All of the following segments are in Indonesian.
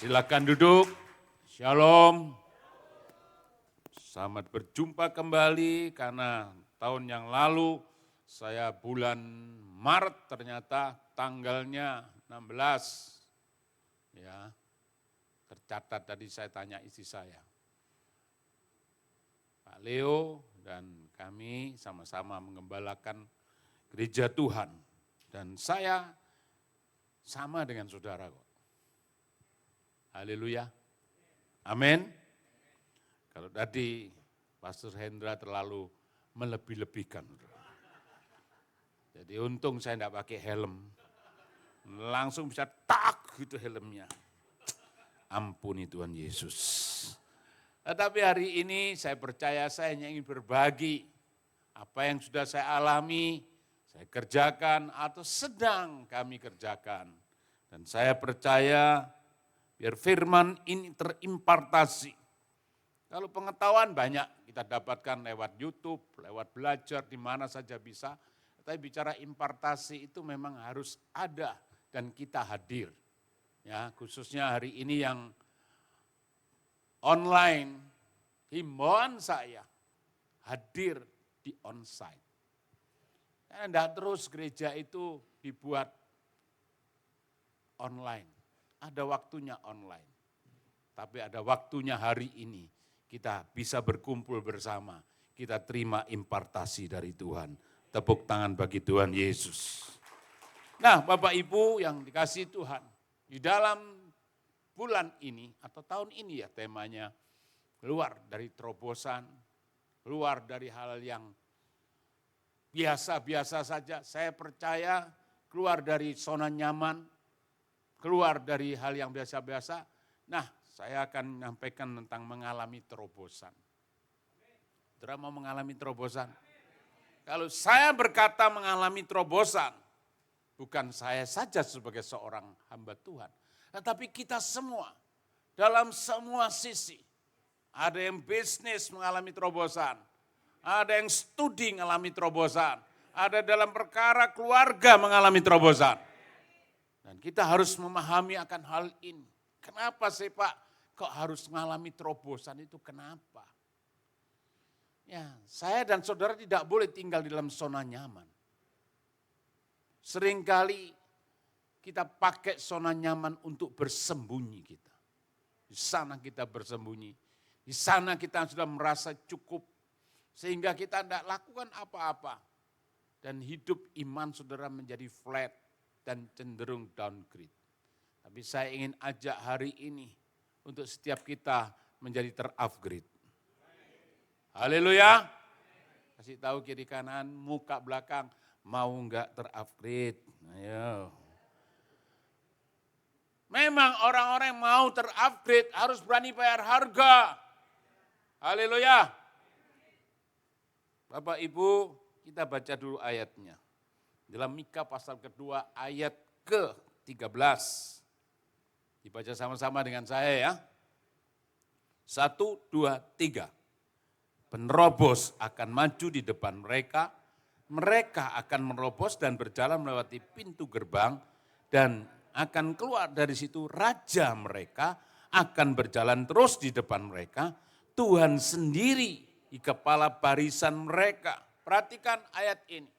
Silakan duduk. Shalom. Selamat berjumpa kembali karena tahun yang lalu saya bulan Maret ternyata tanggalnya 16. Ya. Tercatat tadi saya tanya istri saya. Pak Leo dan kami sama-sama mengembalakan gereja Tuhan. Dan saya sama dengan saudara kok. Haleluya. Amin. Kalau tadi Pastor Hendra terlalu melebih-lebihkan. Jadi untung saya tidak pakai helm. Langsung bisa tak gitu helmnya. Ampuni Tuhan Yesus. Tetapi hari ini saya percaya saya hanya ingin berbagi apa yang sudah saya alami, saya kerjakan atau sedang kami kerjakan. Dan saya percaya biar firman ini terimpartasi. Kalau pengetahuan banyak kita dapatkan lewat YouTube, lewat belajar di mana saja bisa. Tapi bicara impartasi itu memang harus ada dan kita hadir. Ya, khususnya hari ini yang online, himbauan saya hadir di onsite. Tidak terus gereja itu dibuat online. Ada waktunya online. Tapi ada waktunya hari ini kita bisa berkumpul bersama. Kita terima impartasi dari Tuhan. Tepuk tangan bagi Tuhan Yesus. Nah Bapak Ibu yang dikasihi Tuhan. Di dalam bulan ini atau tahun ini ya temanya. Keluar dari terobosan. Keluar dari hal yang biasa-biasa saja. Saya percaya keluar dari zona nyaman. Keluar dari hal yang biasa-biasa. Nah, saya akan menyampaikan tentang mengalami terobosan. Saudara mau mengalami terobosan? Kalau saya berkata mengalami terobosan, bukan saya saja sebagai seorang hamba Tuhan. Tetapi kita semua, dalam semua sisi. Ada yang bisnis mengalami terobosan. Ada yang studi mengalami terobosan. Ada dalam perkara keluarga mengalami terobosan. Dan kita harus memahami akan hal ini. Kenapa sih Pak kok harus mengalami terobosan itu kenapa? Ya, saya dan saudara tidak boleh tinggal di dalam zona nyaman. Seringkali kita pakai zona nyaman untuk bersembunyi kita. Di sana kita bersembunyi. Di sana kita sudah merasa cukup. Sehingga kita tidak lakukan apa-apa. Dan hidup iman saudara menjadi flat dan cenderung downgrade. Tapi saya ingin ajak hari ini untuk setiap kita menjadi terupgrade. Haleluya. Kasih tahu kiri kanan, muka belakang, mau enggak terupgrade? Ayo. Memang orang-orang yang mau terupgrade harus berani bayar harga. Haleluya. Bapak Ibu, kita baca dulu ayatnya. Dalam Mika pasal kedua ayat ke-13. Dibaca sama-sama dengan saya ya. 1, 2, 3. Penerobos akan maju di depan mereka. Mereka akan menerobos dan berjalan melewati pintu gerbang. Dan akan keluar dari situ raja mereka akan berjalan terus di depan mereka. Tuhan sendiri di kepala barisan mereka. Perhatikan ayat ini.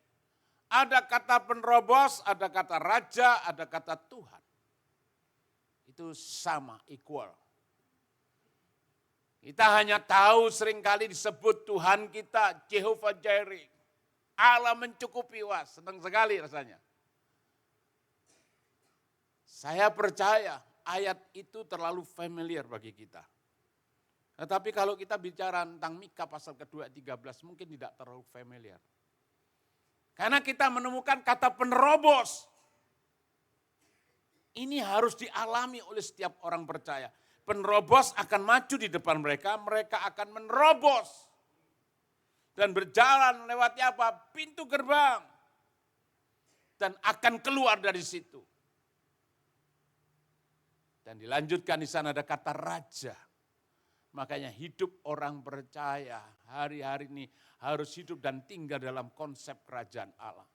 Ada kata penerobos, ada kata raja, ada kata Tuhan. Itu sama, equal. Kita hanya tahu seringkali disebut Tuhan kita, Jehovah Jireh. Allah mencukupi, wah senang sekali rasanya. Saya percaya ayat itu terlalu familiar bagi kita. Tetapi kalau kita bicara tentang Mika pasal kedua 13 mungkin tidak terlalu familiar. Karena kita menemukan kata penerobos. Ini harus dialami oleh setiap orang percaya. Penerobos akan maju di depan mereka, mereka akan menerobos. Dan berjalan lewati apa? Pintu gerbang. Dan akan keluar dari situ. Dan dilanjutkan di sana ada kata raja. Makanya hidup orang percaya hari-hari ini harus hidup dan tinggal dalam konsep kerajaan Allah.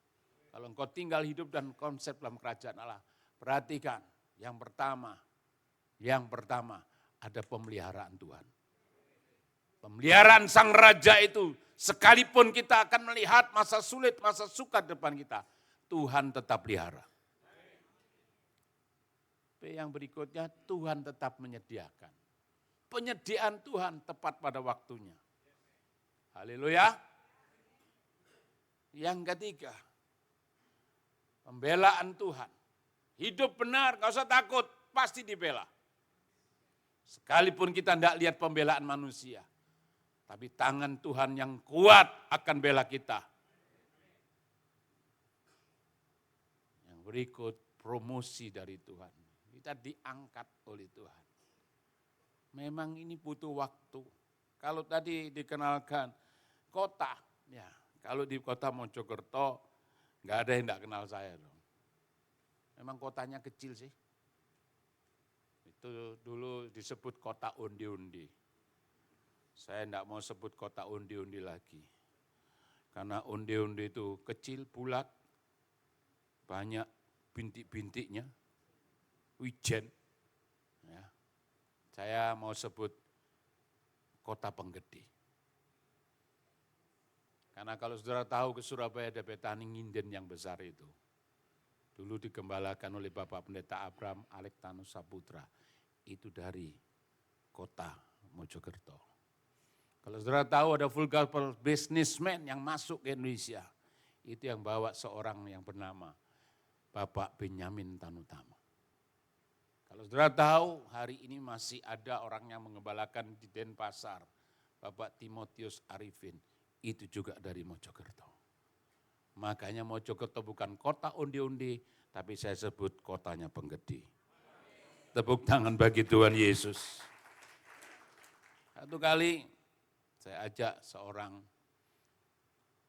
Kalau engkau tinggal hidup dan konsep dalam kerajaan Allah, perhatikan yang pertama, Yang pertama, ada pemeliharaan Tuhan. Pemeliharaan Sang Raja itu, sekalipun kita akan melihat masa sulit, masa sukar depan kita, Tuhan tetap pelihara. Yang berikutnya, Tuhan tetap menyediakan. Penyediaan Tuhan tepat pada waktunya. Haleluya. Yang ketiga, pembelaan Tuhan. Hidup benar, gak usah takut, pasti dibela. Sekalipun kita tidak lihat pembelaan manusia, tapi tangan Tuhan yang kuat akan bela kita. Yang berikut, promosi dari Tuhan. Kita diangkat oleh Tuhan. Memang ini butuh waktu. Kalau tadi dikenalkan kota, ya kalau di kota Mojokerto, nggak ada yang nggak kenal saya dong. Memang kotanya kecil sih. Itu dulu disebut kota undi-undi. Saya enggak mau sebut kota undi-undi lagi. Karena undi-undi itu kecil, bulat, banyak bintik-bintiknya, wijen. Ya. Saya mau sebut kota penggede. Karena kalau saudara tahu ke Surabaya ada Betani Nginden yang besar itu. Dulu digembalakan oleh Bapak Pendeta Abraham Alektanus Saputra. Itu dari kota Mojokerto. Kalau saudara tahu ada full gospel businessman yang masuk ke Indonesia, itu yang bawa seorang yang bernama Bapak Benyamin Tanutama. Kalau saudara tahu hari ini masih ada orang yang mengembalakan di Denpasar, Bapak Timotius Arifin, itu juga dari Mojokerto. Makanya Mojokerto bukan kota undi-undi, tapi saya sebut kotanya penggede. Tepuk tangan bagi Tuhan Yesus. Satu kali saya ajak seorang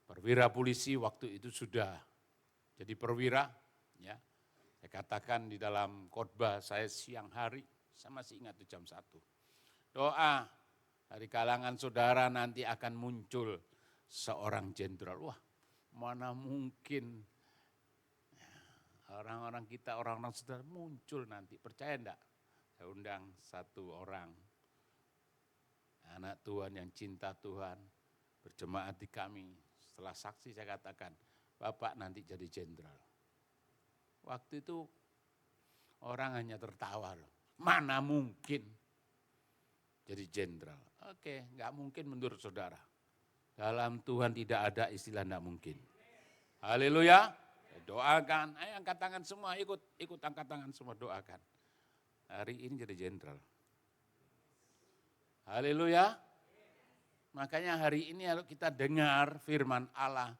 perwira polisi, waktu itu sudah jadi perwira. Ya. Saya katakan di dalam khotbah saya siang hari, saya masih ingat itu jam 1. Doa dari kalangan saudara nanti akan muncul seorang jenderal. Wah, mana mungkin orang-orang kita, orang-orang saudara muncul nanti, percaya enggak? Saya undang satu orang, anak Tuhan yang cinta Tuhan, berjemaat di kami. Setelah saksi saya katakan, Bapak nanti jadi jenderal. Waktu itu orang hanya tertawa loh, mana mungkin jadi jenderal. Oke, enggak mungkin menurut saudara. Dalam Tuhan tidak ada istilah enggak mungkin. Haleluya. Doakan, ayo angkat tangan semua, ikut angkat tangan semua, doakan. Hari ini jadi jenderal. Haleluya. Makanya hari ini kalau kita dengar firman Allah,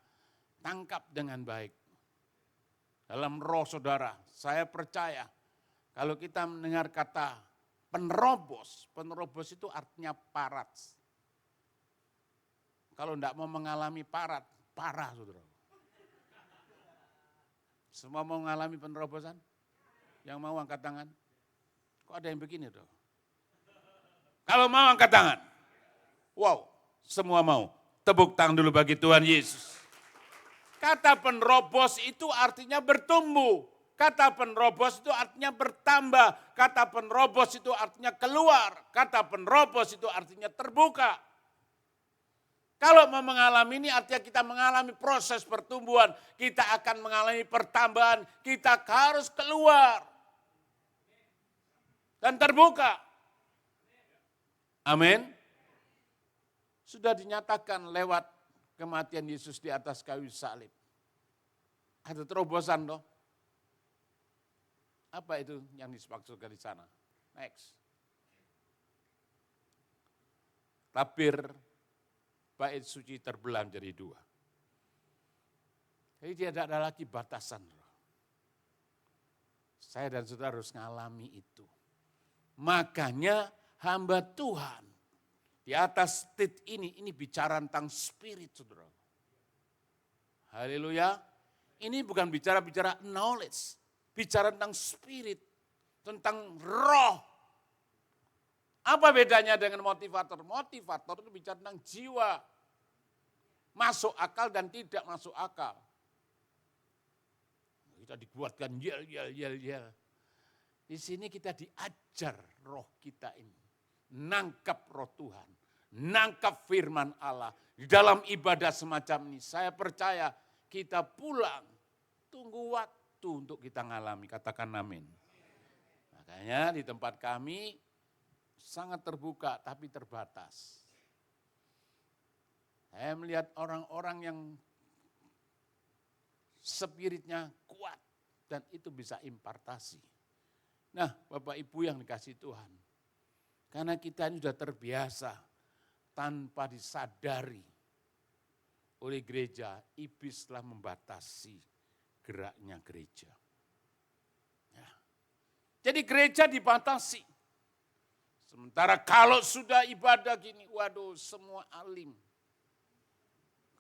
tangkap dengan baik. Dalam roh saudara, saya percaya kalau kita mendengar kata penerobos itu artinya parat. Kalau enggak mau mengalami parat, parah saudara. Semua mau mengalami penerobosan? Yang mau angkat tangan? Kok ada yang begini dong? Kalau mau angkat tangan. Wow, semua mau. Tepuk tangan dulu bagi Tuhan Yesus. Kata penerobos itu artinya bertumbuh. Kata penerobos itu artinya bertambah. Kata penerobos itu artinya keluar. Kata penerobos itu artinya terbuka. Kalau mau mengalami ini artinya kita mengalami proses pertumbuhan. Kita akan mengalami pertambahan. Kita harus keluar. Dan terbuka. Amin. Sudah dinyatakan lewat kematian Yesus di atas kayu salib. Ada terobosan toh. Apa itu yang dimaksudkan di sana? Next. Tabir bait suci terbelah menjadi 2. Jadi tidak ada lagi batasan. Saya dan saudara harus mengalami itu. Makanya hamba Tuhan di atas stage ini bicara tentang spirit, saudara. Haleluya. Ini bukan bicara knowledge, bicara tentang spirit, tentang roh. Apa bedanya dengan motivator? Motivator itu bicara tentang jiwa. Masuk akal dan tidak masuk akal. Kita dikuatkan yel. Di sini kita diajar roh kita ini. Nangkap roh Tuhan. Nangkap firman Allah. Di dalam ibadah semacam ini, saya percaya kita pulang. Tunggu waktu untuk kita ngalami. Katakan amin. Makanya di tempat kami sangat terbuka tapi terbatas. Saya melihat orang-orang yang spiritnya kuat dan itu bisa impartasi. Nah, Bapak Ibu yang dikasih Tuhan, karena kita ini sudah terbiasa tanpa disadari oleh gereja, iblis telah membatasi geraknya gereja. Ya. Jadi gereja dibatasi. Sementara kalau sudah ibadah gini, waduh semua alim.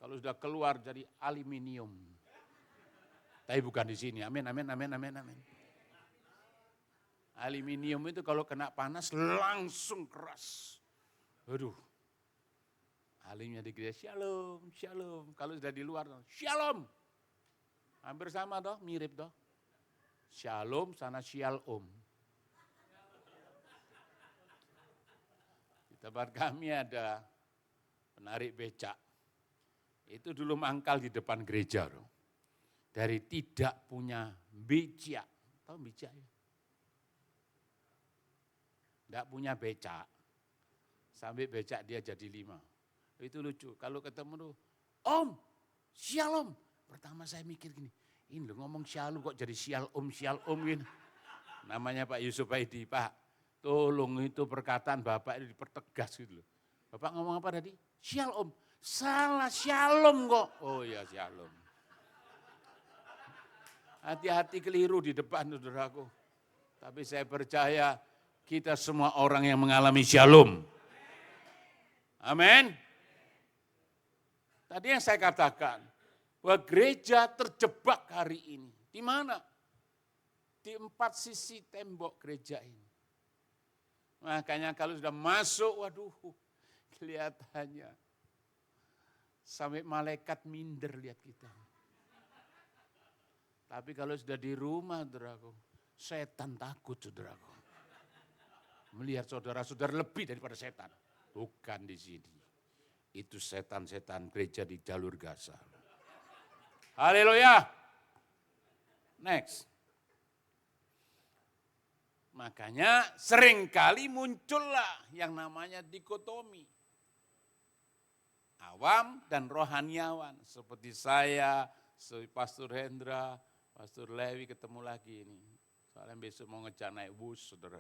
Kalau sudah keluar jadi aluminium. Tapi bukan di sini, amin, amin, amin, amin, amin. Aluminium itu kalau kena panas langsung keras. Aduh, alimnya di gereja, shalom, shalom. Kalau sudah di luar, shalom. Hampir sama toh, mirip toh. Shalom sana shalom. Di tempat kami ada penarik becak. Itu dulu mangkal di depan gereja. Loh. Dari tidak punya becak. Tahu becak ya? Tidak punya becak. Sampai becak dia jadi 5. Itu lucu. Kalau ketemu tuh, Om, shalom. Pertama saya mikir gini, ini loh ngomong shalom kok jadi shalom gini. Namanya Pak Yusuf Aidi, Pak, tolong itu perkataan Bapak ini dipertegas gitu loh. Bapak ngomong apa tadi? Shalom. Salah, shalom kok. Oh ya shalom. Hati-hati keliru di depan saudaraku. Tapi saya percaya kita semua orang yang mengalami shalom. Amin. Tadi yang saya katakan, bahwa gereja terjebak hari ini. Di mana? Di 4 sisi tembok gereja ini. Makanya kalau sudah masuk, waduh, kelihatannya. Sampai malaikat minder lihat kita. Tapi kalau sudah di rumah, saudaraku, setan takut, saudaraku. Melihat saudara-saudara lebih daripada setan. Bukan di sini. Itu setan-setan gereja di jalur Gaza. Haleluya. Next. Makanya seringkali muncullah yang namanya dikotomi. Awam dan rohaniawan. Seperti saya, seperti Pastor Hendra, Pastor Lewi ketemu lagi ini. Soalnya besok mau ngejar naik bus, saudara.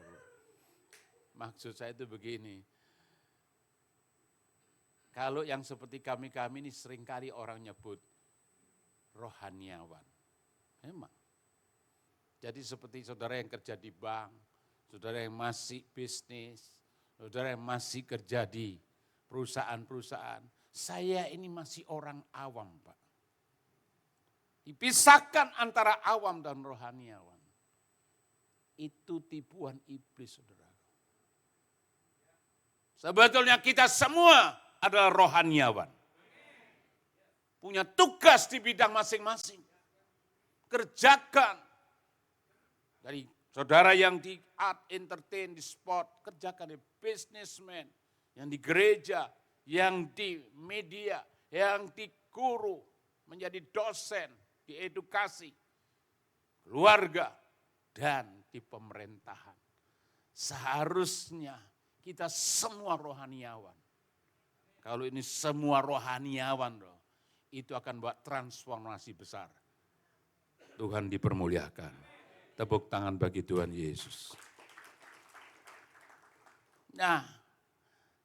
Maksud saya itu begini. Kalau yang seperti kami-kami ini seringkali orang nyebut rohaniawan. Memang. Jadi seperti saudara yang kerja di bank, saudara yang masih bisnis, saudara yang masih kerja di perusahaan-perusahaan. Saya ini masih orang awam, Pak. Dipisahkan antara awam dan rohaniawan. Itu tipuan iblis, saudara. Sebetulnya kita semua adalah rohaniawan. Punya tugas di bidang masing-masing. Kerjakan. Dari saudara yang di art, entertain, di sport, kerjakan di businessman, yang di gereja, yang di media, yang di guru, menjadi dosen, di edukasi, keluarga, dan di pemerintahan. Seharusnya kita semua rohaniawan. Kalau ini semua rohaniawan, itu akan buat transformasi besar. Tuhan dipermuliakan. Tepuk tangan bagi Tuhan Yesus. Nah,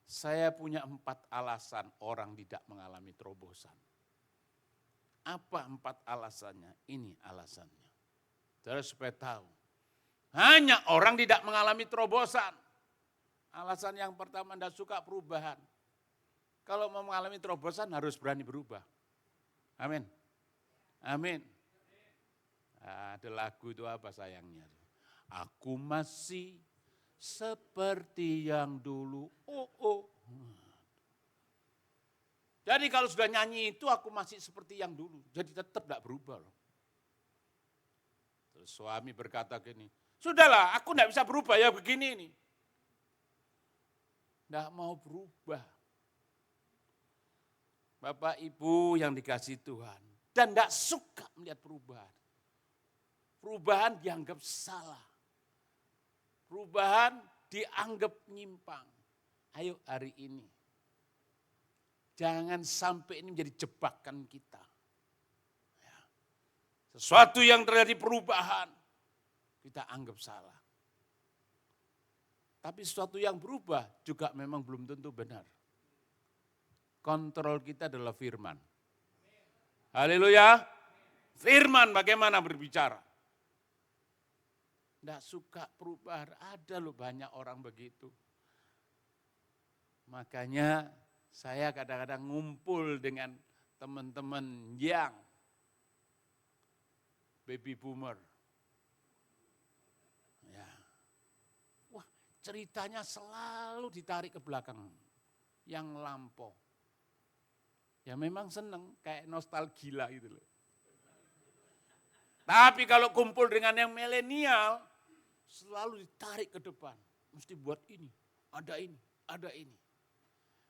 saya punya 4 alasan orang tidak mengalami terobosan. Apa 4 alasannya? Ini alasannya. Saudara supaya tahu. Hanya orang tidak mengalami terobosan. Alasan yang pertama, tidak suka perubahan. Kalau mau mengalami terobosan harus berani berubah. Amin. Amin. Ada lagu itu apa sayangnya? Aku masih seperti yang dulu. Jadi kalau sudah nyanyi itu aku masih seperti yang dulu. Jadi tetap tidak berubah loh. Terus suami berkata gini, Sudahlah, aku enggak bisa berubah ya begini ini. Enggak mau berubah. Bapak Ibu yang dikasihi Tuhan. Dan enggak suka melihat perubahan. Perubahan dianggap salah. Perubahan dianggap nyimpang. Ayo hari ini. Jangan sampai ini menjadi jebakan kita. Sesuatu yang terjadi perubahan, kita anggap salah. Tapi sesuatu yang berubah juga memang belum tentu benar. Kontrol kita adalah firman. Haleluya. Firman bagaimana berbicara. Tidak suka perubahan, ada loh banyak orang begitu. Makanya saya kadang-kadang ngumpul dengan teman-teman yang baby boomer. Ya. Wah, ceritanya selalu ditarik ke belakang yang lampau. Ya memang seneng, kayak nostalgia gitu loh. Tapi kalau kumpul dengan yang milenial, selalu ditarik ke depan. Mesti buat ini, ada ini, ada ini.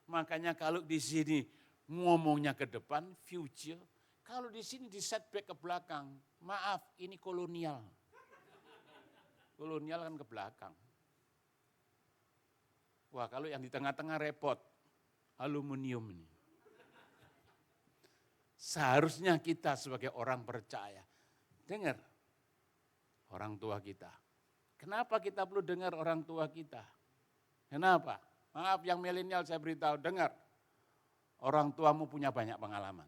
Makanya kalau di sini ngomongnya ke depan, future. Kalau di sini di setback ke belakang, maaf ini kolonial. Kolonial kan ke belakang. Wah kalau yang di tengah-tengah repot, aluminium ini. Seharusnya kita sebagai orang percaya, dengar orang tua kita. Kenapa kita perlu dengar orang tua kita? Kenapa? Maaf yang milenial saya beritahu, dengar. Orang tuamu punya banyak pengalaman.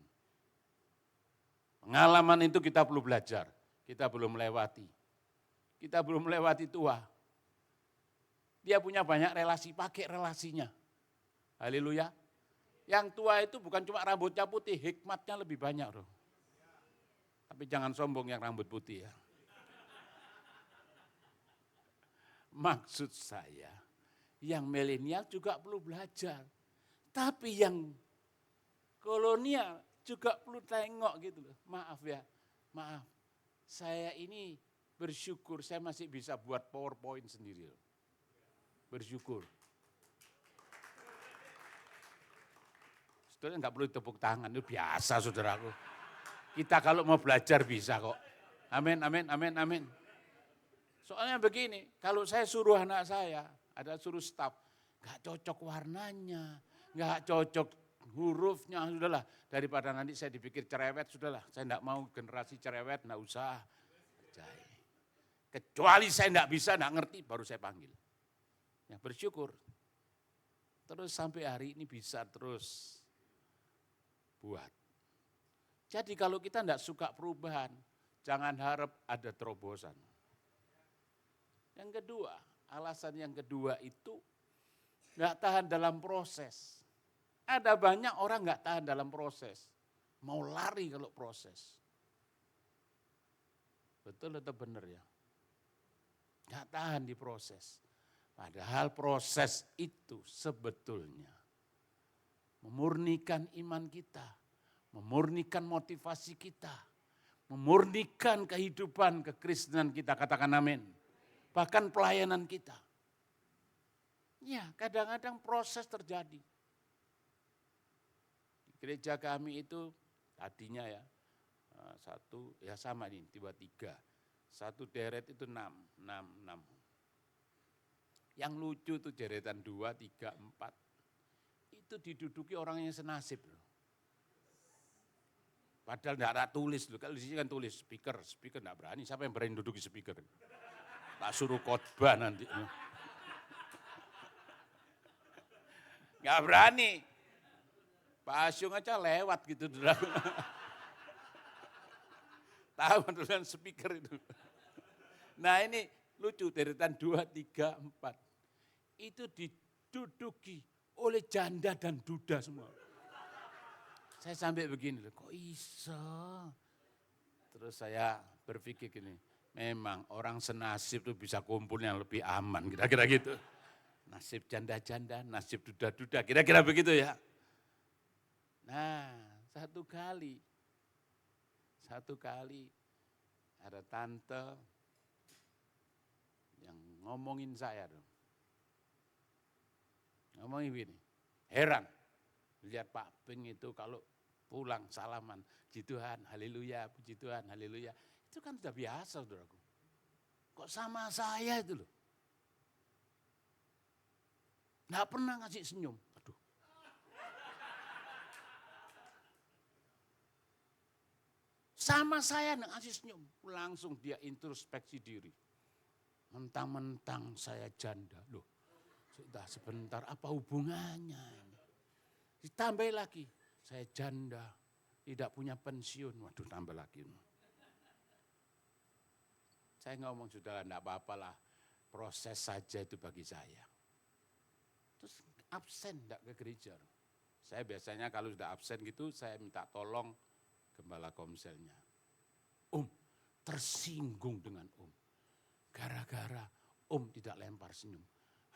Pengalaman itu kita perlu belajar, kita belum melewati. Kita belum melewati tua. Dia punya banyak relasi, pakai relasinya. Haleluya. Yang tua itu bukan cuma rambutnya putih, hikmatnya lebih banyak loh. Tapi jangan sombong yang rambut putih ya. Maksud saya, yang milenial juga perlu belajar. Tapi yang kolonial juga perlu tengok gitu loh. Maaf ya, maaf. Saya ini bersyukur saya masih bisa buat PowerPoint sendiri loh. Bersyukur. Saudara enggak perlu tepuk tangan, itu biasa saudaraku. Kita kalau mau belajar bisa kok. Amin, amin, amin, amin. Soalnya begini, kalau saya suruh anak saya, ada suruh staf, enggak cocok warnanya, enggak cocok hurufnya, sudahlah. Daripada nanti saya dipikir cerewet, sudahlah. Saya enggak mau generasi cerewet, enggak usah. Kecuali saya enggak bisa, enggak ngerti, baru saya panggil. Ya bersyukur. Terus sampai hari ini bisa terus buat. Jadi kalau kita enggak suka perubahan, jangan harap ada terobosan. Yang kedua, alasan yang kedua itu enggak tahan dalam proses. Ada banyak orang enggak tahan dalam proses. Mau lari kalau proses. Betul atau benar ya? Enggak tahan di proses. Padahal proses itu sebetulnya memurnikan iman kita, memurnikan motivasi kita, memurnikan kehidupan kekristenan kita, katakan amin. Bahkan pelayanan kita. Ya, kadang-kadang proses terjadi. Di gereja kami itu tadinya ya, satu, ya sama nih, tiba 3. Satu deret itu 6. Yang lucu tuh deretan 2, 3, 4. Itu diduduki orang yang senasib loh. Padahal enggak ada tulis loh, kalau di sini kan tulis speaker enggak berani, siapa yang berani duduki speaker? Tak suruh khotbah nanti. Enggak berani. Pak Asyung aja lewat gitu. Tahu dengan speaker itu. Nah ini lucu, deretan 2, 3, 4. Itu diduduki oleh janda dan duda semua. Saya sampai begini, kok bisa? Terus saya berpikir gini, memang orang senasib itu bisa kumpul yang lebih aman, kira-kira gitu. Nasib janda-janda, nasib duda-duda, kira-kira begitu ya. Nah, satu kali ada tante yang ngomongin saya dong. Ngomongin gini, heran lihat Pak Ping itu kalau pulang salaman, puji Tuhan, haleluya, puji Tuhan, haleluya. Itu kan sudah biasa, saudaraku. Kok sama saya itu loh. Nggak pernah ngasih senyum. Aduh. Sama saya nggak ngasih senyum. Langsung dia introspeksi diri. Mentang-mentang saya janda. Loh, sudah sebentar apa hubungannya ini? Ditambah lagi, saya janda, tidak punya pensiun. Waduh, tambah lagi. Saya ngomong sudah enggak apa-apalah, proses saja itu bagi saya. Terus absen enggak ke gereja. Saya biasanya kalau sudah absen gitu, saya minta tolong gembala komselnya. Tersinggung dengan gara-gara tidak lempar senyum.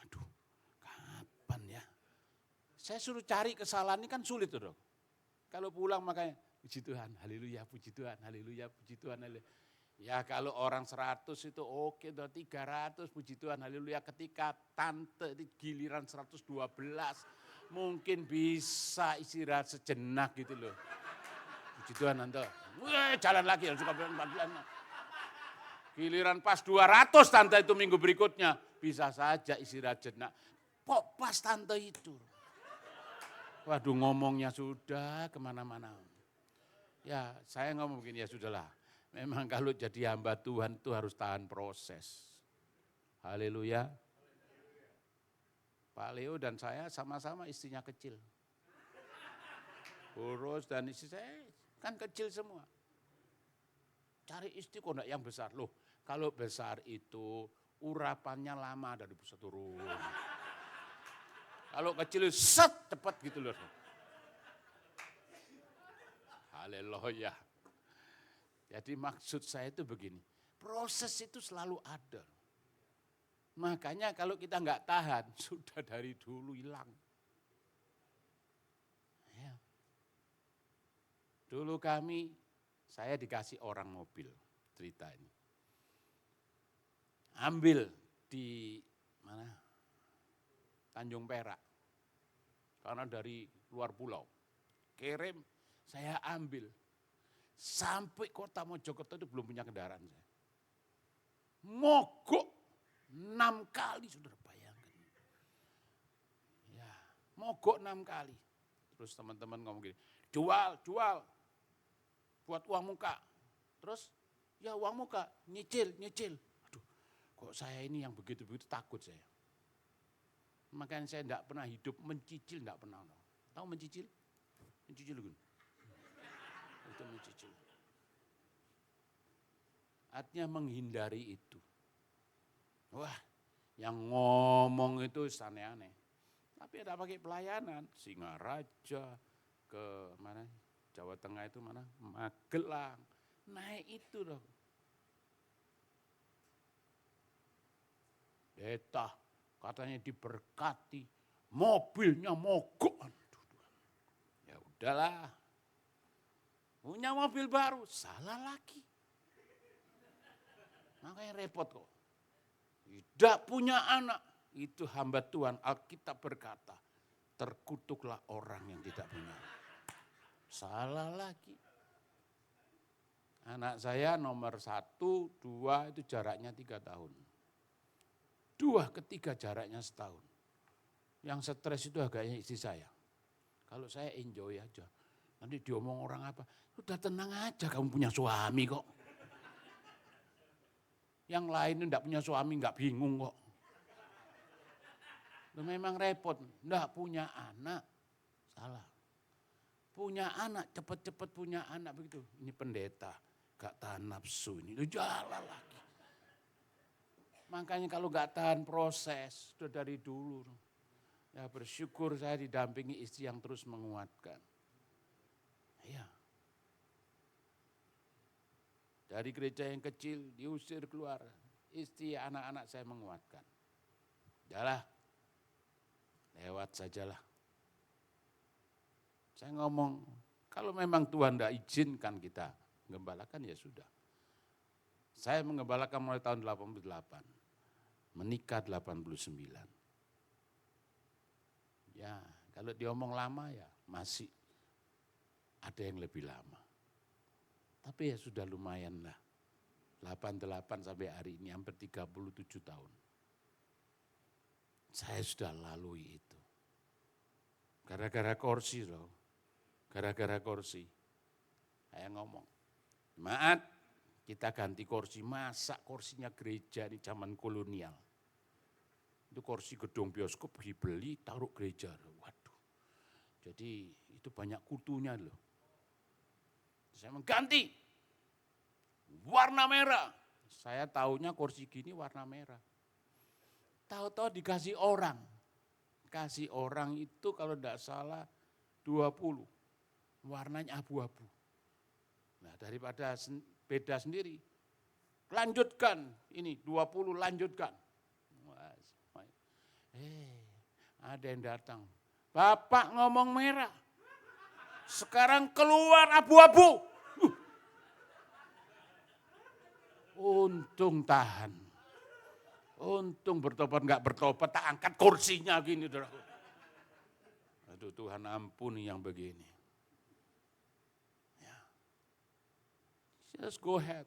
Aduh, kapan ya? Saya suruh cari kesalahan ini kan sulit tuh dong. Kalau pulang makanya, puji Tuhan, haleluya, puji Tuhan, haleluya, puji Tuhan, haleluya. Ya kalau orang 100 itu oke, udah 300, puji Tuhan, haleluya. Ketika tante di giliran 112, mungkin bisa istirahat sejenak gitu loh. Puji Tuhan, tante. Wah, jalan lagi, suka bilang 14. Giliran pas 200 tante itu minggu berikutnya, bisa saja istirahat sejenak. Kok pas tante itu? Waduh, ngomongnya sudah kemana-mana. Ya saya ngomong begini, ya sudahlah. Memang kalau jadi hamba Tuhan itu harus tahan proses. Haleluya. Pak Leo dan saya sama-sama istrinya kecil. Boros dan istri saya kan kecil semua. Cari istri kok enggak yang besar. Loh, kalau besar itu urapannya lama dari pusat turun. Kalau kecil set cepat gitu loh. Haleluya. Jadi maksud saya itu begini, proses itu selalu ada. Makanya kalau kita nggak tahan, sudah dari dulu hilang. Ya. Dulu saya dikasih orang mobil, cerita ini. Ambil di mana? Tanjung Perak. Karena dari luar pulau. Kirim, saya ambil. Sampai kota Mojokerto itu belum punya kendaraan saya. Mogok 6 kali, saudara bayangkan. Ya, mogok 6 kali. Terus teman-teman ngomong gini, jual. Buat uang muka. Terus, ya uang muka, nyicil. Aduh, kok saya ini yang begitu-begitu takut saya. Makanya saya enggak pernah hidup mencicil, enggak pernah. Tahu mencicil? Mencicil gitu. Itu mencicil. Artinya menghindari itu. Wah, yang ngomong itu aneh-aneh. Tapi ada pakai pelayanan, Singaraja, ke mana? Jawa Tengah itu mana? Magelang. Naik itu dong. Betah, katanya diberkati, mobilnya mogok. Ya udahlah. Punya mobil baru, salah lagi. Makanya repot kok. Tidak punya anak, itu hamba Tuhan. Alkitab berkata, terkutuklah orang yang tidak punya anak. Salah lagi. Anak saya nomor 1, 2 itu jaraknya 3 tahun. 2 ketiga jaraknya setahun. Yang stres itu agaknya istri saya. Kalau saya enjoy aja. Nanti diomong orang apa, udah tenang aja kamu punya suami kok. Yang lain enggak punya suami enggak bingung kok. Memang repot, enggak punya anak, salah. Punya anak, cepat-cepat punya anak begitu. Ini pendeta, gak tahan nafsu ini, itu jalan lagi. Makanya kalau gak tahan proses, sudah dari dulu. Ya bersyukur saya didampingi istri yang terus menguatkan. Ya. Dari gereja yang kecil diusir keluar, istri anak-anak saya menguatkan. Yalah, lewat sajalah. Saya ngomong, kalau memang Tuhan tidak izinkan kita menggembalakan ya sudah. Saya menggembalakan mulai tahun 88. menikah 89. Ya, kalau diomong lama ya masih ada yang lebih lama. Tapi ya sudah lumayan lah. 88 sampai hari ini hampir 37 tahun. Saya sudah lalui itu. Gara-gara kursi loh. Gara-gara kursi. Saya ngomong, maaf kita ganti kursi. Masa kursinya gereja di zaman kolonial. Itu kursi gedung bioskop dibeli taruh gereja. Waduh. Jadi itu banyak kutunya loh. Saya mengganti warna merah. Saya tahunya kursi gini warna merah. Tahu-tahu dikasih orang. Kasih orang itu kalau tidak salah 20. Warnanya abu-abu. Nah daripada beda sendiri. Lanjutkan ini 20 lanjutkan. Ada yang datang. Bapak ngomong merah. Sekarang keluar abu-abu. Untung tahan. Untung bertobat, enggak bertobat, tak angkat kursinya gini. Aduh Tuhan ampuni yang begini. Ya. Just go ahead.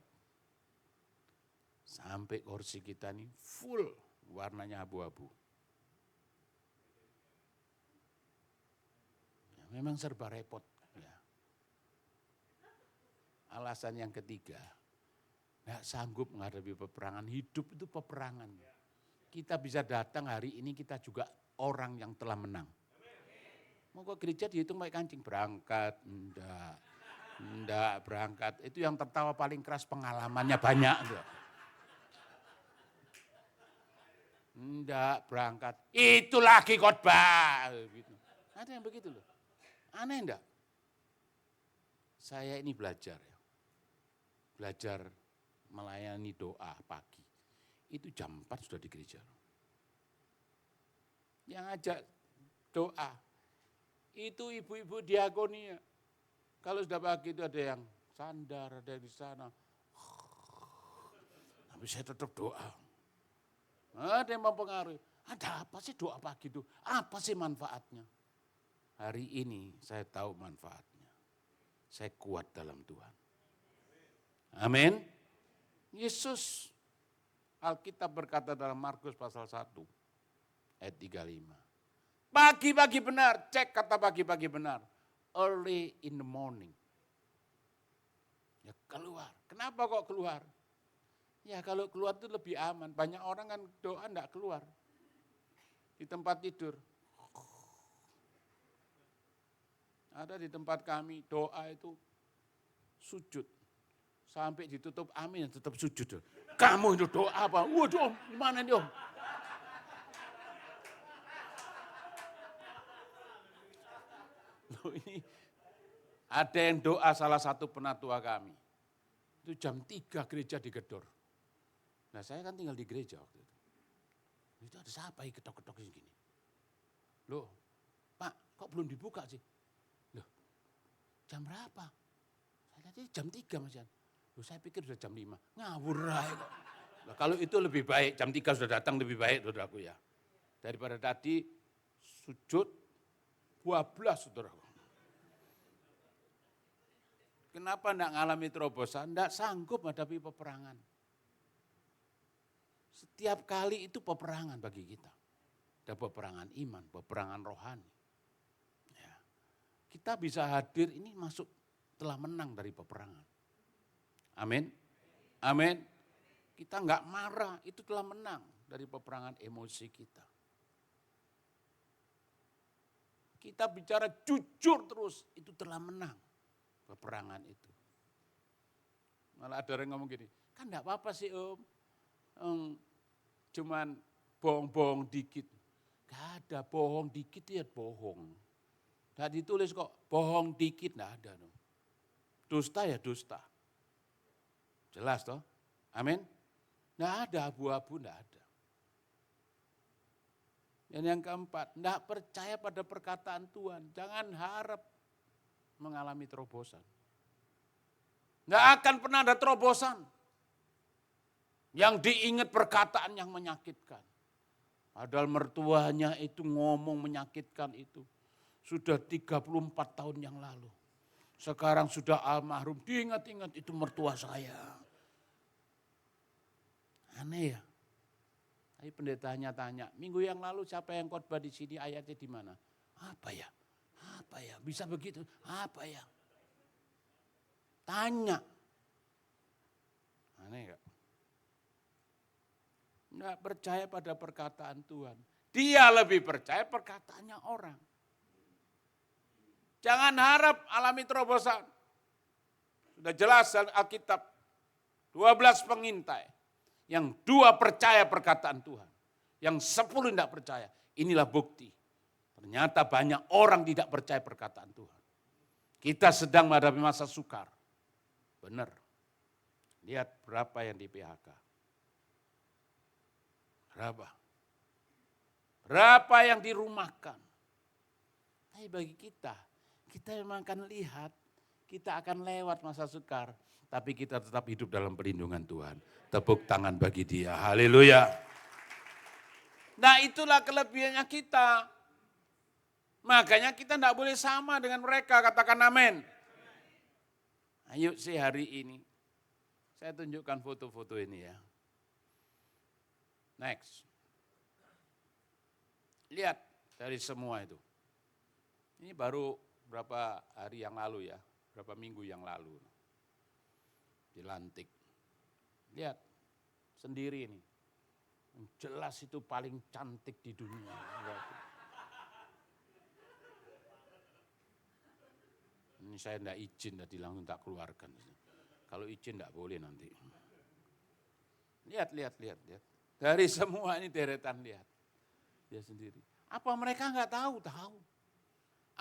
Sampai kursi kita nih full warnanya abu-abu. Ya, memang serba repot. Ya. Alasan yang ketiga, nggak sanggup menghadapi peperangan. Hidup itu peperangan. Kita bisa datang hari ini, kita juga orang yang telah menang. Mau ke gereja dihitung pakai kancing, berangkat, enggak berangkat. Itu yang tertawa paling keras pengalamannya banyak. Enggak berangkat, itu lagi khotbah. Gitu. Ada yang begitu loh, aneh enggak? Saya ini belajar ya, belajar melayani doa pagi. Itu jam 4 sudah di gereja. Yang ajak doa, itu ibu-ibu diakonia. Kalau sudah pagi itu ada yang sandar, ada yang di sana. Tapi saya tetap doa. Ada yang mempengaruhi. Ada apa sih doa pagi itu? Apa sih manfaatnya? Hari ini saya tahu manfaatnya. Saya kuat dalam Tuhan. Amin. Yesus, Alkitab berkata dalam Markus pasal 1 ayat 35. Pagi-pagi benar, cek kata pagi-pagi benar. Early in the morning. Ya keluar. Kenapa kok keluar? Ya kalau keluar itu lebih aman. Banyak orang kan doa enggak keluar. Di tempat tidur. Ada di tempat kami doa itu sujud. Sampai ditutup amin tetap sujud. Kamu itu doa apa? Waduh om, gimana nih om? Loh ini ada yang doa salah satu penatua kami. Itu jam 3 gereja digedor. Nah saya kan tinggal di gereja waktu itu. Itu ada siapa yang ketok-ketok gini. Loh Pak kok belum dibuka sih? Loh jam berapa? Saya lihat jam 3 Mas Jan. Loh saya pikir sudah jam 5. Ngawur aja. Nah, kalau itu lebih baik, jam 3 sudah datang lebih baik saudaraku ya. Daripada tadi sujud 12 saudaraku. Kenapa enggak ngalami terobosan? Enggak sanggup menghadapi peperangan. Setiap kali itu peperangan bagi kita. Ada peperangan iman, peperangan rohani. Ya. Kita bisa hadir ini masuk telah menang dari peperangan. Amin. Amin. Kita enggak marah, itu telah menang dari peperangan emosi kita. Kita bicara jujur terus, itu telah menang peperangan itu. Malah ada orang ngomong gini, kan enggak apa-apa sih om, cuman bohong-bohong dikit. Gak ada bohong dikit ya bohong. Gak ditulis kok bohong dikit, gak ada. No. Dusta ya dusta. Jelas toh? Amin. Gak ada abu-abu, gak ada. Dan yang keempat, gak percaya pada perkataan Tuhan. Jangan harap mengalami terobosan. Gak akan pernah ada terobosan. Yang diingat perkataan yang menyakitkan. Padahal mertuanya itu ngomong menyakitkan itu. Sudah 34 tahun yang lalu. Sekarang sudah almarhum, diingat-ingat itu mertua saya. Aneh ya. Tapi pendetanya tanya, minggu yang lalu siapa yang khotbah di sini, ayatnya di mana? Apa ya? Apa ya? Bisa begitu? Apa ya? Tanya. Aneh gak? Nggak percaya pada perkataan Tuhan. Dia lebih percaya perkataannya orang. Jangan harap alami terobosan. Sudah jelas Alkitab, 12 pengintai. Yang 2 percaya perkataan Tuhan. Yang 10 tidak percaya. Inilah bukti. Ternyata banyak orang tidak percaya perkataan Tuhan. Kita sedang menghadapi masa sukar. Benar. Lihat berapa yang di PHK. Berapa yang dirumahkan. Tapi bagi kita memang akan lihat, kita akan lewat masa sukar. Tapi kita tetap hidup dalam perlindungan Tuhan. Tepuk tangan bagi dia, haleluya. Nah itulah kelebihannya kita. Makanya kita tidak boleh sama dengan mereka, katakan amin. Ayo sih hari ini, saya tunjukkan foto-foto ini ya. Next. Lihat dari semua itu. Ini baru berapa hari yang lalu ya, berapa minggu yang lalu. Dilantik. Lihat sendiri ini. Jelas itu paling cantik di dunia. Ini saya tidak izin, tadi langsung tak keluarkan. Kalau izin tidak boleh nanti. Lihat. Dari semua ini deretan lihat. Dia sendiri. Apa mereka enggak tahu? Tahu.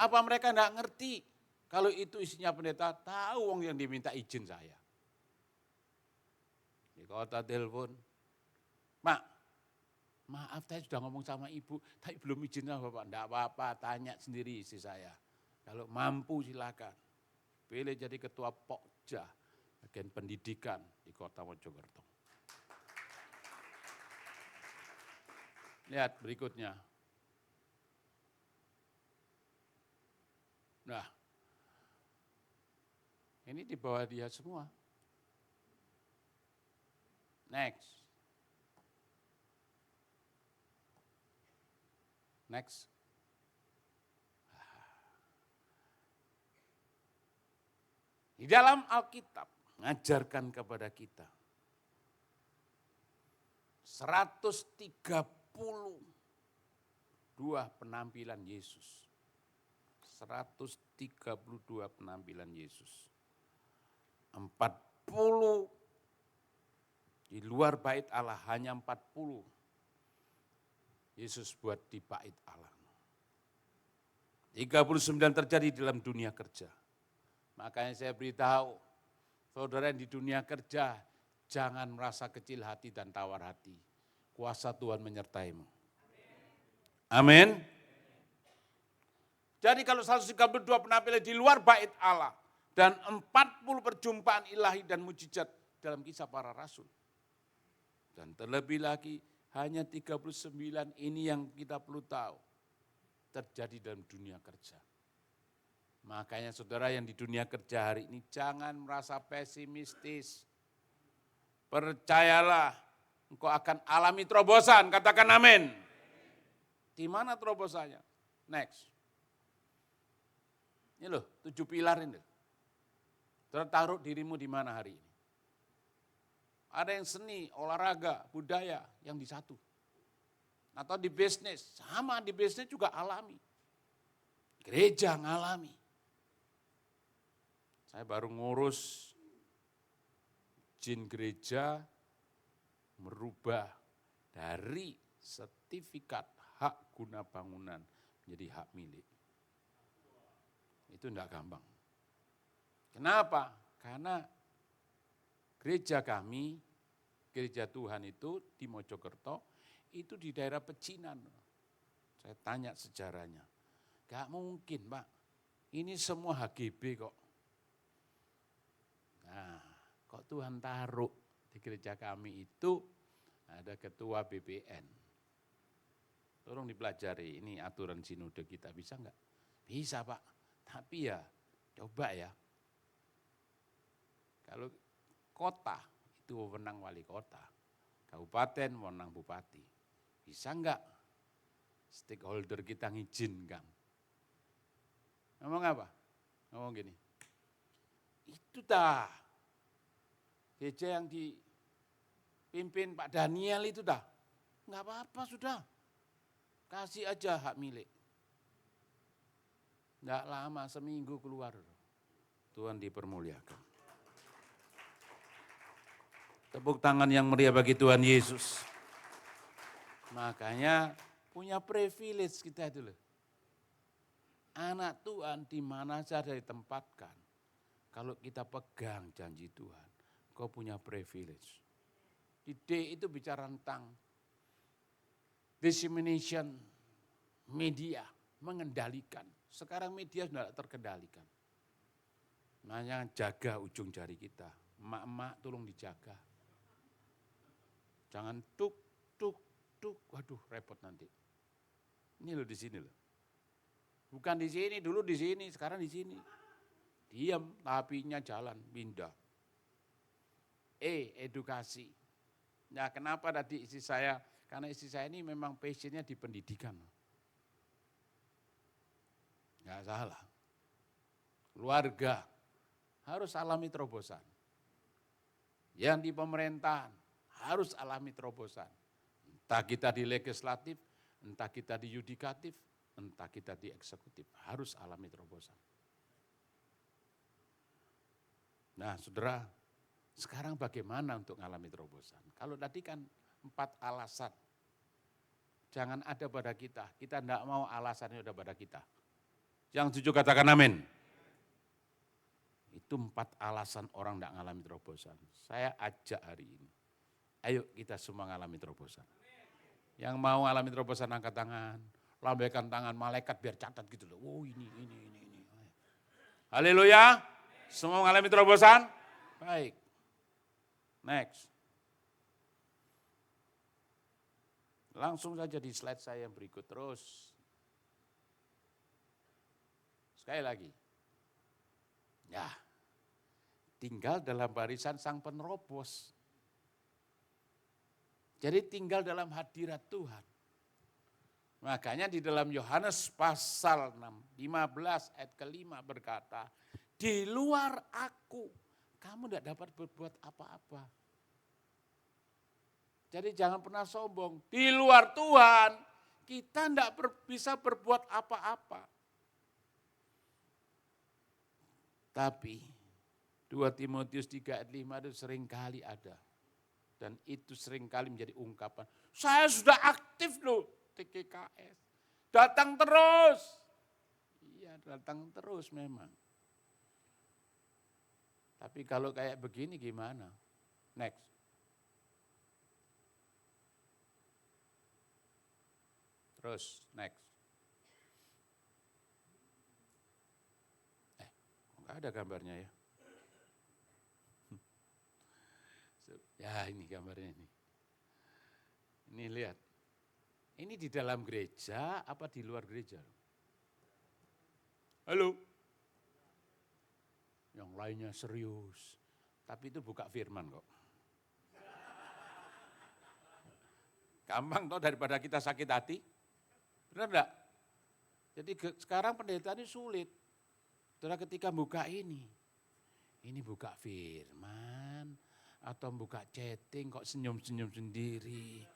Apa mereka enggak ngerti? Kalau itu isinya pendeta, tahu wong yang diminta izin saya. Di kota telepon, Mak, maaf saya sudah ngomong sama ibu, tapi belum izin sama Bapak. Enggak apa-apa, tanya sendiri istri saya. Kalau mampu silakan. Pilih jadi ketua Pokja, bagian pendidikan di kota Mojokerto. Lihat berikutnya. Nah, ini di bawah dia semua. Next. Di dalam Alkitab mengajarkan kepada kita 132 penampilan Yesus. 132 penampilan Yesus. 40 di luar bait Allah, hanya 40 Yesus buat di bait Allah. 39 terjadi dalam dunia kerja. Makanya saya beritahu, saudara yang di dunia kerja, jangan merasa kecil hati dan tawar hati. Kuasa Tuhan menyertaimu. Amin. Jadi kalau 132 penampilan di luar bait Allah, dan 40 perjumpaan ilahi dan mujizat dalam Kisah Para Rasul. Dan terlebih lagi, hanya 39 ini yang kita perlu tahu, terjadi dalam dunia kerja. Makanya saudara yang di dunia kerja hari ini jangan merasa pesimistis. Percayalah, engkau akan alami terobosan, katakan amin. Di mana terobosannya? Next. Ini loh, 7 pilar ini. Tertaruh dirimu di mana hari ini? Ada yang seni, olahraga, budaya, yang di satu. Atau di bisnis, sama di bisnis juga alami. Gereja ngalami. Saya baru ngurus izin gereja merubah dari sertifikat hak guna bangunan menjadi hak milik. Itu enggak gampang. Kenapa? Karena gereja kami, gereja Tuhan itu di Mojokerto, itu di daerah pecinan. Saya tanya sejarahnya. Enggak mungkin Pak, ini semua HGB kok. Nah, kok Tuhan taruh Di gereja kami itu ada ketua BPN. Tolong dipelajari, ini aturan sinode kita, bisa enggak? Bisa Pak, tapi ya coba ya. Kalau kota itu wewenang wali kota, kabupaten wewenang bupati. Bisa enggak stakeholder kita ngizinkan? Ngomong apa? Ngomong gini, itu dah gereja yang dipimpin Pak Daniel itu dah, enggak apa-apa sudah, kasih aja hak milik. Enggak lama, seminggu keluar. Tuhan dipermuliakan. Tepuk tangan yang meriah bagi Tuhan Yesus. Makanya punya privilege kita itu loh. Anak Tuhan di mana saja ditempatkan. Kalau kita pegang janji Tuhan, kau punya privilege. Di D itu bicara tentang dissemination media, mengendalikan. Sekarang media sudah terkendalikan. Makanya jaga ujung jari kita. Emak-emak tolong dijaga. Jangan tuk, waduh repot nanti. Ini loh di sini loh. Bukan di sini, dulu di sini, sekarang di sini. Diam, tapinya jalan, pindah. Edukasi. Nah kenapa tadi istri saya, karena istri saya ini memang passionnya di pendidikan. Nggak salah. Keluarga harus alami terobosan. Yang di pemerintahan harus alami terobosan. Entah kita di legislatif, entah kita di yudikatif, entah kita di eksekutif, harus alami terobosan. Nah saudara, sekarang bagaimana untuk mengalami terobosan? Kalau tadi kan 4 alasan, jangan ada pada kita tidak mau alasannya ada pada kita. Yang setuju katakan amin. Itu 4 alasan orang tidak mengalami terobosan. Saya ajak hari ini, ayo kita semua mengalami terobosan. Yang mau mengalami terobosan angkat tangan. Lambaikan tangan malaikat biar catat gitu loh. Oh ini. Haleluya. Semua mengalami terobosan? Baik. Next. Langsung saja di slide saya yang berikut terus. Sekali lagi. Ya. Tinggal dalam barisan sang penerobos. Jadi tinggal dalam hadirat Tuhan. Makanya di dalam Yohanes pasal 6, 15 ayat ke-5 berkata, di luar aku, kamu tidak dapat berbuat apa-apa. Jadi jangan pernah sombong, di luar Tuhan, kita tidak bisa berbuat apa-apa. Tapi 2 Timotius 3 ayat 5 itu seringkali ada. Dan itu seringkali menjadi ungkapan, saya sudah aktif loh. TKKS. Datang terus. Iya, datang terus memang. Tapi kalau kayak begini gimana? Next. Terus, next. Enggak ada gambarnya ya. Ya ini gambarnya ini. Ini lihat. Ini di dalam gereja apa di luar gereja? Halo? Yang lainnya serius. Tapi itu buka firman kok. Gampang toh daripada kita sakit hati. Benar enggak? Jadi sekarang pendeta ini sulit. Setelah ketika buka ini buka firman. Atau buka chatting kok senyum-senyum sendiri.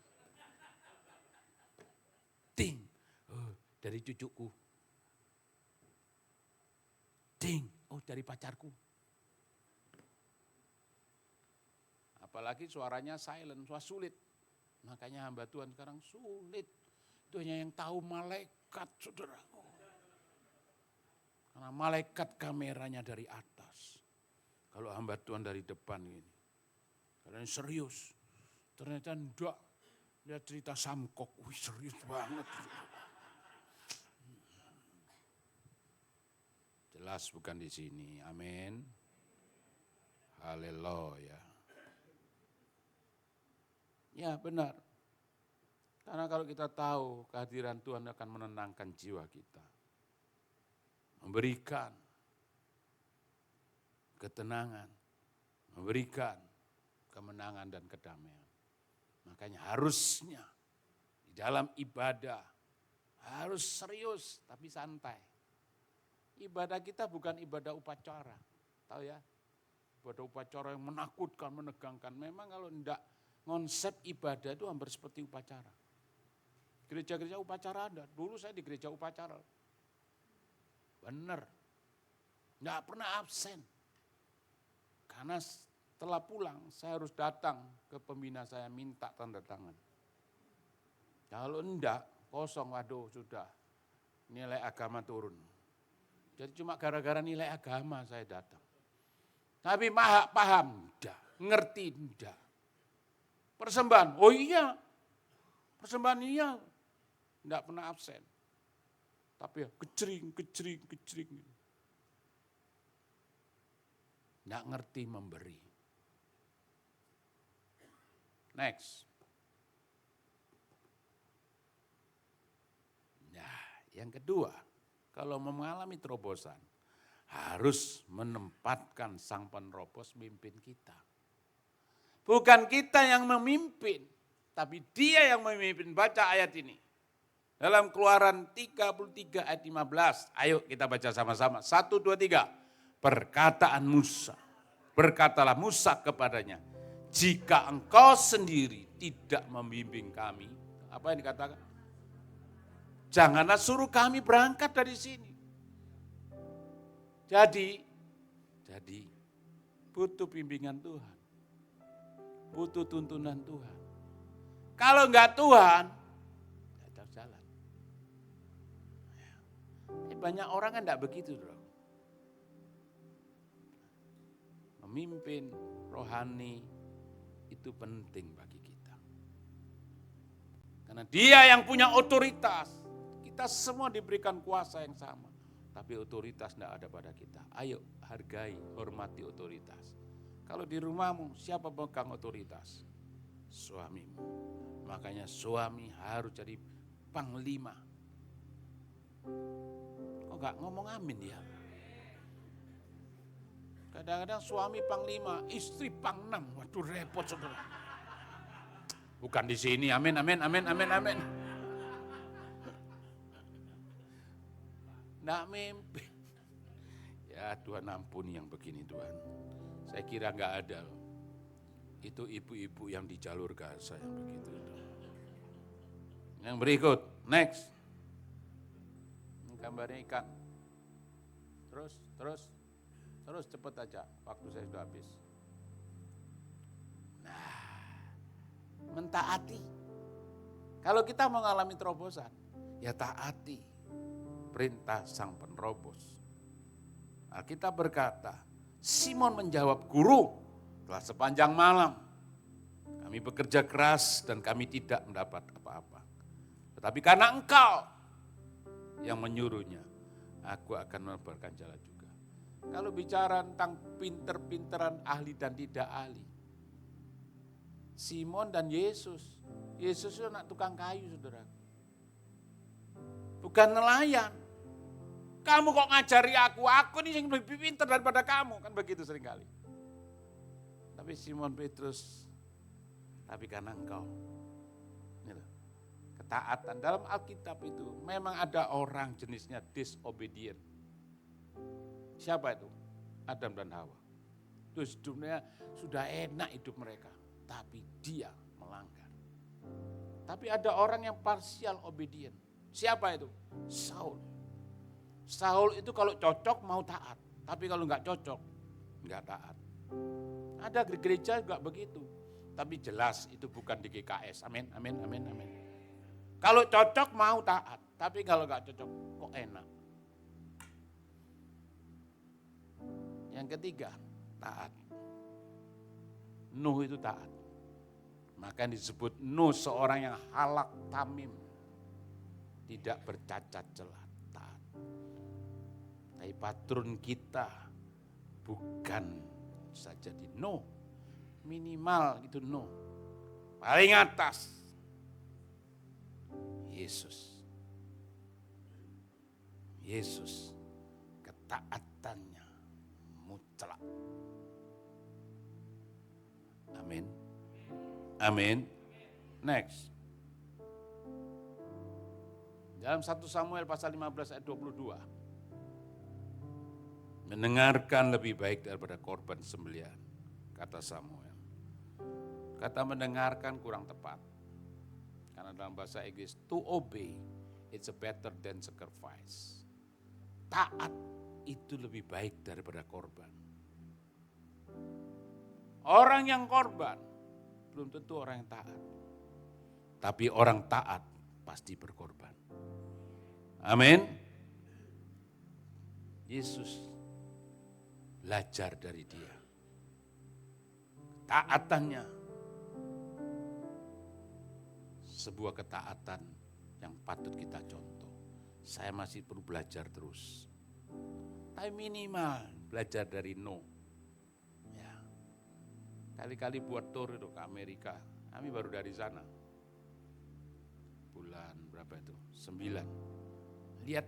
Ding, dari cucuku. Ding, dari pacarku. Apalagi suaranya silent, sulit. Makanya hamba Tuhan sekarang sulit. Itu hanya yang tahu malaikat, saudaraku. Karena malaikat kameranya dari atas. Kalau hamba Tuhan dari depan ini. Karena serius. Ternyata enggak. Lihat cerita Samkok, serius banget. Jelas bukan di sini, amin. Haleluya. Ya benar. Karena kalau kita tahu kehadiran Tuhan akan menenangkan jiwa kita. Memberikan ketenangan, memberikan kemenangan dan kedamaian. Makanya harusnya di dalam ibadah harus serius tapi santai. Ibadah kita bukan ibadah upacara, tahu ya? Ibadah upacara yang menakutkan, menegangkan. Memang kalau tidak, konsep ibadah itu hampir seperti upacara. Gereja-gereja upacara ada. Dulu saya di gereja upacara. Benar. Tidak pernah absen. Karena setelah pulang, saya harus datang ke pembina saya minta tanda tangan. Kalau enggak, kosong, waduh sudah. Nilai agama turun. Jadi cuma gara-gara nilai agama saya datang. Tapi paham, enggak. Ngerti, enggak. Persembahan, oh iya. Persembahan iya. Enggak pernah absen. Tapi ya kecering. Enggak ngerti memberi. Next. Nah, yang kedua, kalau mengalami terobosan, harus menempatkan sang penerobos mimpin kita. Bukan kita yang memimpin, tapi dia yang memimpin. Baca ayat ini. Dalam Keluaran 33 ayat 15. Ayo kita baca sama-sama. 1, 2, 3. Perkataan Musa. Berkatalah Musa kepadanya, jika engkau sendiri tidak membimbing kami. Apa yang dikatakan? Janganlah suruh kami berangkat dari sini. Jadi butuh bimbingan Tuhan. Butuh tuntunan Tuhan. Kalau enggak Tuhan, enggak tahu jalan. Banyak orang kan enggak begitu, bro. Memimpin rohani itu penting bagi kita. Karena dia yang punya otoritas. Kita semua diberikan kuasa yang sama. Tapi otoritas tidak ada pada kita. Ayo hargai, hormati otoritas. Kalau di rumahmu siapa pegang otoritas? Suamimu. Makanya suami harus jadi panglima. Kok gak ngomong amin ya? Kadang-kadang suami panglima, istri pangnam. Waduh repot saudara. Bukan di sini, amin. Nggak mimpi. Ya Tuhan ampuni yang begini Tuhan. Saya kira nggak ada loh. Itu ibu-ibu yang di jalur Gaza yang begitu. Yang berikut, next. Gambarnya ikan. Terus cepet aja. Waktu saya sudah habis. Nah, mentaati. Kalau kita mengalami terobosan, ya taati perintah sang penerobos. Alkitab berkata, Simon menjawab, Guru, telah sepanjang malam kami bekerja keras dan kami tidak mendapat apa-apa. Tetapi karena Engkau yang menyuruhnya, aku akan menebarkan jala juga. Kalau bicara tentang pinter-pinteran ahli dan tidak ahli, Simon dan Yesus itu anak tukang kayu, saudara. Bukan nelayan. Kamu kok ngajari aku nih yang lebih pintar daripada kamu. Kan begitu seringkali. Tapi Simon Petrus, tapi karena engkau. Ketaatan. Dalam Alkitab itu memang ada orang jenisnya disobedient. Siapa itu? Adam dan Hawa. Terus hidupnya sudah enak hidup mereka. Tapi dia melanggar. Tapi ada orang yang partial obedient. Siapa itu? Saul. Saul itu kalau cocok mau taat, tapi kalau nggak cocok nggak taat. Ada gereja juga begitu, tapi jelas itu bukan di GKS. Amin. Kalau cocok mau taat, tapi kalau nggak cocok kok enak. Yang ketiga, taat. Nuh itu taat. Maka disebut Nuh seorang yang halak tamim, tidak bercacat celah. Tapi patron kita bukan saja di Nuh, minimal itu Nuh. paling atas, Yesus. Yesus, ketaatannya mutlak. Amin. Amin. Next. Dalam 1 Samuel pasal 15 ayat 22. Mendengarkan lebih baik daripada korban sembelihan, kata Samuel. Kata mendengarkan kurang tepat. Karena dalam bahasa Inggris, to obey, it's better than sacrifice. Taat itu lebih baik daripada korban. Orang yang korban, belum tentu orang yang taat. Tapi orang taat pasti berkorban. Amin. Yesus belajar dari dia. Taatannya sebuah ketaatan yang patut kita contoh. Saya masih perlu belajar terus. Tapi minimal belajar dari no. Ya. Kali-kali buat tour itu ke Amerika. Kami baru dari sana. Bulan berapa itu? 9. Lihat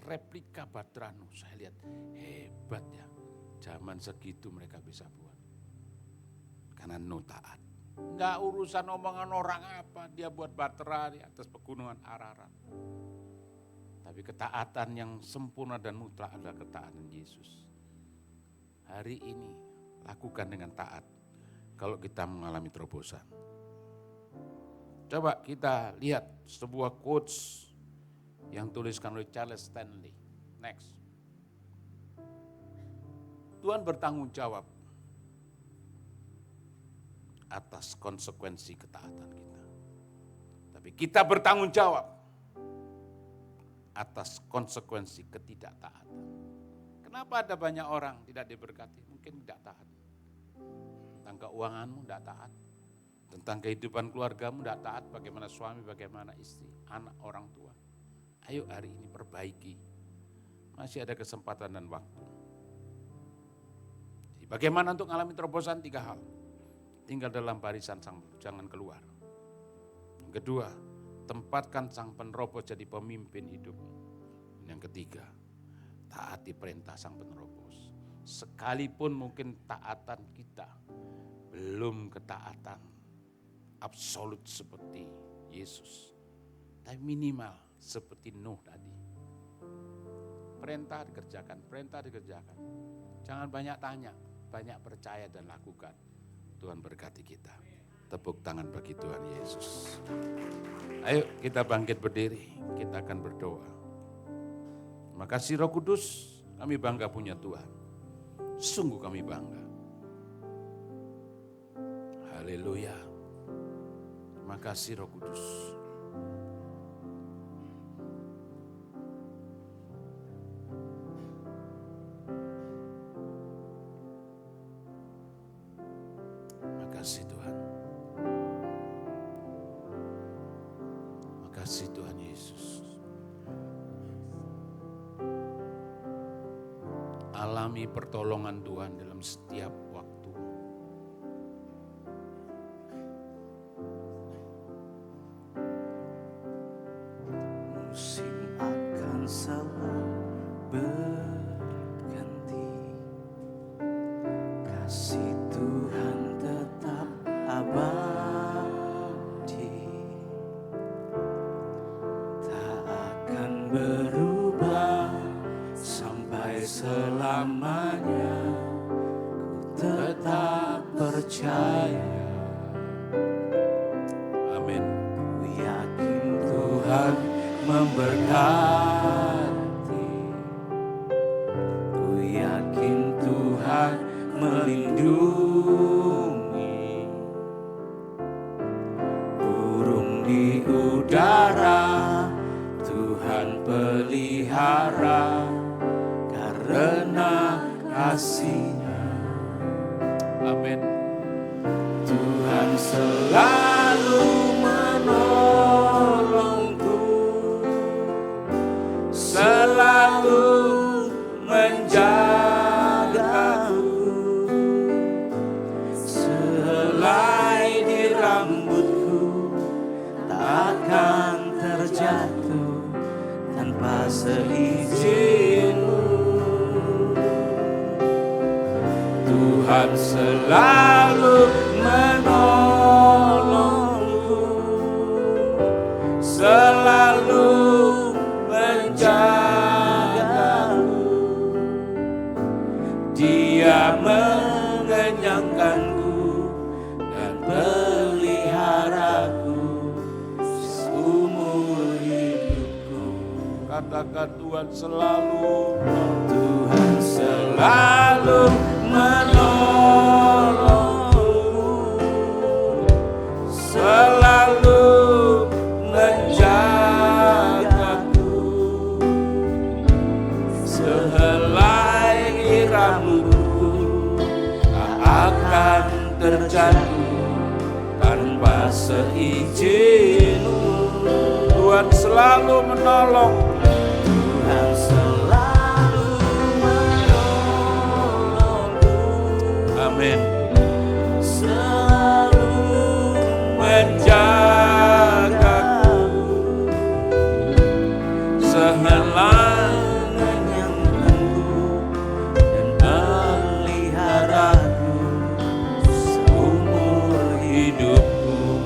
replika Batranu. Saya lihat hebat ya. Zaman segitu mereka bisa buat. Karena no taat. Enggak urusan omongan orang apa. Dia buat Batra di atas pegunungan Ararat. Tapi ketaatan yang sempurna dan mutlak adalah ketaatan Yesus. Hari ini lakukan dengan taat. Kalau kita mengalami terobosan. Coba kita lihat sebuah quotes yang tuliskan oleh Charles Stanley. Next. Tuhan bertanggung jawab atas konsekuensi ketaatan kita. Tapi kita bertanggung jawab atas konsekuensi ketidaktaatan. Kenapa ada banyak orang tidak diberkati? Mungkin tidak taat. Tentang keuanganmu tidak taat. Tentang kehidupan keluargamu tidak taat. Bagaimana suami, bagaimana istri, anak, orang tua. Ayo hari ini perbaiki. Masih ada kesempatan dan waktu. Jadi bagaimana untuk mengalami terobosan? 3 hal. Tinggal dalam barisan jangan keluar. Yang kedua, tempatkan sang penerobos jadi pemimpin hidupmu. Yang ketiga, taati perintah sang penerobos. Sekalipun mungkin taatan kita belum ketaatan absolut seperti Yesus. Tapi minimal seperti Nuh tadi. Perintah dikerjakan. Jangan banyak tanya, banyak percaya dan lakukan. Tuhan berkati kita. Tepuk tangan bagi Tuhan Yesus. Ayo kita bangkit berdiri, kita akan berdoa. Terima kasih Roh Kudus, kami bangga punya Tuhan. Sungguh kami bangga. Haleluya. Terima kasih Roh Kudus. Kasih Tuhan. Makasih Tuhan Yesus. Alami pertolongan Tuhan dalam setiap waktu. Musim akan selalu berganti. Kasih Tuhan tetap abadi, tak akan berubah sampai selamanya. Ku tetap percaya. Amin. Ku yakin Tuhan memberkati. Ku yakin Tuhan melindungi. Burung di udara Tuhan pelihara karena kasih-Nya. Amin. Tuhan selalu menolongku, selalu menjagaku. Selai di rambutku Tuhan selalu menolongku, selalu menjagaku. Dia mengenyangkanku dan peliharaku seumur hidupku. Katakan Tuhan selalu, Tuhan selalu menolongku, selalu menjagaku. Sehelai rambutku tak akan terjatuh tanpa seizin-Mu. Tuhan selalu menolong. Tuhan selalu menolongku, Amin. selalu menjagaku. Sehelai mengenyangkanku dan peliharaku seumur hidupku.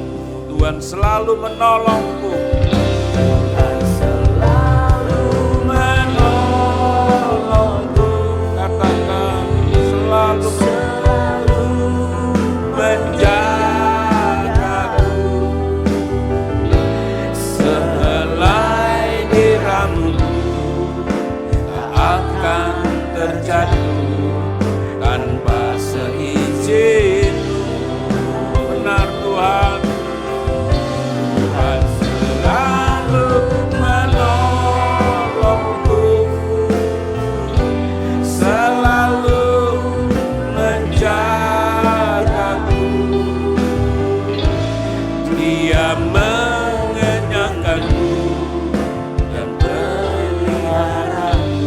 Tuhan selalu menolongku. Tuhan selalu menolongku, Katakan selalu selalu menjagaku. Sehelai di rambutku tak akan terjatuh tanpa seizin-Mu. benar Tuhan. Tuhan selalu menolongku, selalu menjagaku. Dia mengenyangkanku dan peliharaku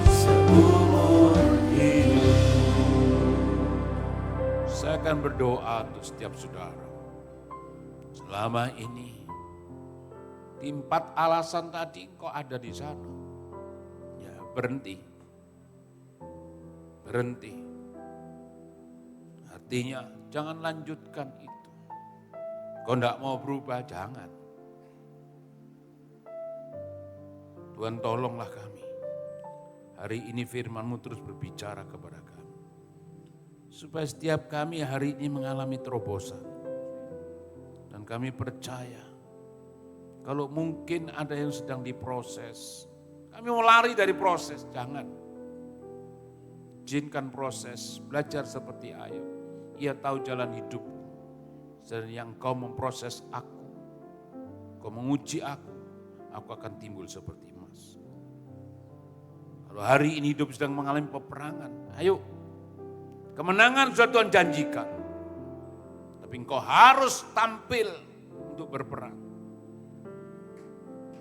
seumur hidupku. Saya akan berdoa untuk setiap saudara. Selama ini, di 4 alasan tadi engkau ada di sana. Ya, berhenti. Berhenti. Artinya, jangan lanjutkan itu. Kau tidak mau berubah, jangan. Tuhan tolonglah kami. Hari ini firman-Mu terus berbicara kepada kami. Supaya setiap kami hari ini mengalami terobosan. Dan kami percaya, kalau mungkin ada yang sedang diproses, kami mau lari dari proses, jangan. Izinkan proses, belajar seperti Ayub. Ia tahu jalan hidup. Dan yang kau memproses aku, kau menguji aku akan timbul seperti emas. Kalau hari ini hidup sedang mengalami peperangan, ayo, kemenangan sudah Tuhan janjikan. Tapi engkau harus tampil untuk berperang.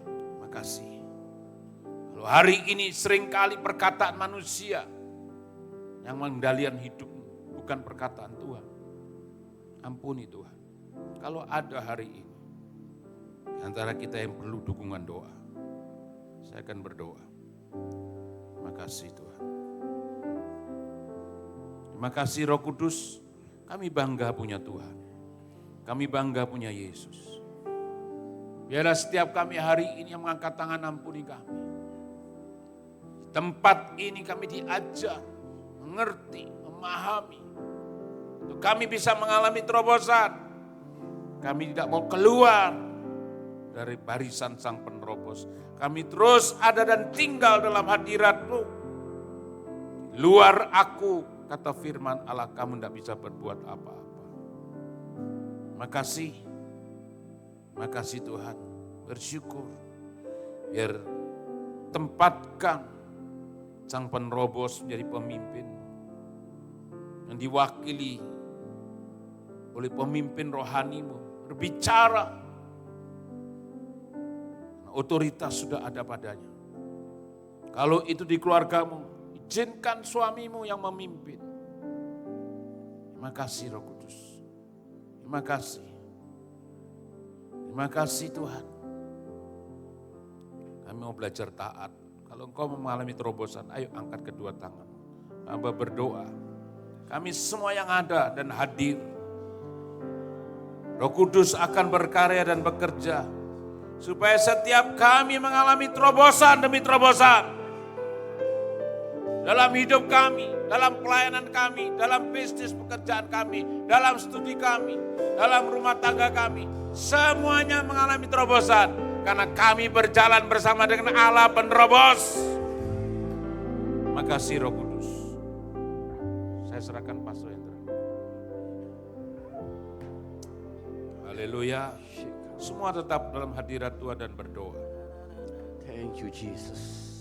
Terima kasih. Kalau hari ini seringkali perkataan manusia yang mengendalikan hidupmu, bukan perkataan Tuhan. Ampuni Tuhan. Kalau ada hari ini, di antara kita yang perlu dukungan doa, saya akan berdoa. Terima kasih Tuhan. Terima kasih Roh Kudus. Kami bangga punya Tuhan. Kami bangga punya Yesus. Biarlah setiap kami hari ini yang mengangkat tangan ampuni kami. Di tempat ini kami diajar, mengerti, memahami. Untuk kami bisa mengalami terobosan. Kami tidak mau keluar dari barisan sang penerobos. Kami terus ada dan tinggal dalam hadirat-Mu. Di luar aku, kata firman Allah, kamu tidak bisa berbuat apa-apa. Makasih Tuhan, bersyukur. Biar tempatkan sang penerobos menjadi pemimpin. Yang diwakili oleh pemimpin rohani-Mu, berbicara. Otoritas sudah ada padanya. Kalau itu di keluargamu, izinkan suamimu yang memimpin. Terima kasih Roh Kudus. Terima kasih. Terima kasih Tuhan. Kami mau belajar taat. Kalau engkau mengalami terobosan, ayo angkat kedua tangan. Hamba berdoa. Kami semua yang ada dan hadir. Roh Kudus akan berkarya dan bekerja. Supaya setiap kami mengalami terobosan demi terobosan. Dalam hidup kami, dalam pelayanan kami, dalam bisnis pekerjaan kami, dalam studi kami, dalam rumah tangga kami. Semuanya mengalami terobosan. Karena kami berjalan bersama dengan Allah penerobos. Makasih Roh Kudus. Saya serahkan Pastor Hendra. Haleluya. Semua tetap dalam hadirat Tuhan dan berdoa. Thank you, Jesus.